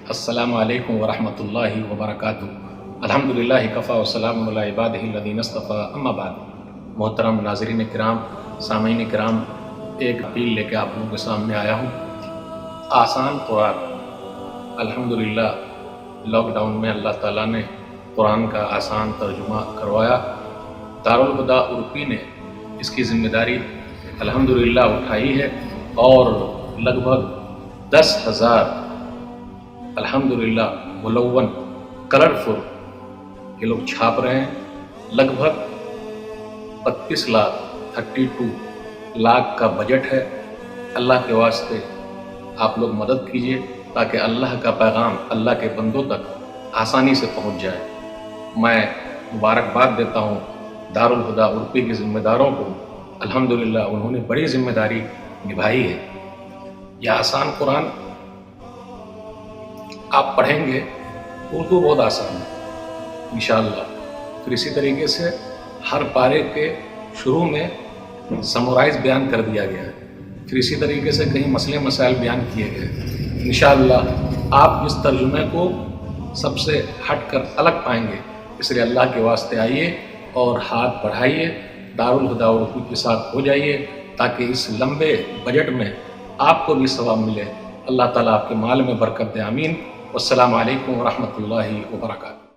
السلام علیکم ورحمۃ اللہ وبرکاتہ۔ الحمدللہ کفا وسلام علی عبادہ الذین اصطفیٰ، اما بعد۔ محترم ناظرین کرام، سامعین کرام، ایک اپیل لے کے آپ لوگوں کے سامنے آیا ہوں۔ آسان قرآن، الحمدللہ لاک ڈاؤن میں اللہ تعالیٰ نے قرآن کا آسان ترجمہ کروایا۔ دارالہدا اردوپی نے اس کی ذمہ داری الحمدللہ اٹھائی ہے اور لگ بھگ 10,000 الحمدللہ ملون کلرفل یہ لوگ چھاپ رہے ہیں۔ لگ بھگ 32 لاکھ کا بجٹ ہے۔ اللہ کے واسطے آپ لوگ مدد کیجئے تاکہ اللہ کا پیغام اللہ کے بندوں تک آسانی سے پہنچ جائے۔ میں مبارکباد دیتا ہوں دارالہدا اردوپی کے ذمہ داروں کو، الحمدللہ انہوں نے بڑی ذمہ داری نبھائی ہے۔ یہ آسان قرآن آپ پڑھیں گے، اردو بہت آسان ہے انشاءاللہ۔ پھر اسی طریقے سے ہر پارے کے شروع میں سمورائز بیان کر دیا گیا ہے، پھر اسی طریقے سے کہیں مسئلے مسائل بیان کیے گئے۔ انشاءاللہ آپ اس ترجمے کو سب سے ہٹ کر الگ پائیں گے، اس لیے اللہ کے واسطے آئیے اور ہاتھ بڑھائیے، دارالہدا اردو کے ساتھ ہو جائیے تاکہ اس لمبے بجٹ میں آپ کو بھی ثواب ملے۔ اللہ تعالیٰ آپ کے مال میں برکت دے، آمین۔ والسلام علیکم ورحمۃ اللہ وبرکاتہ۔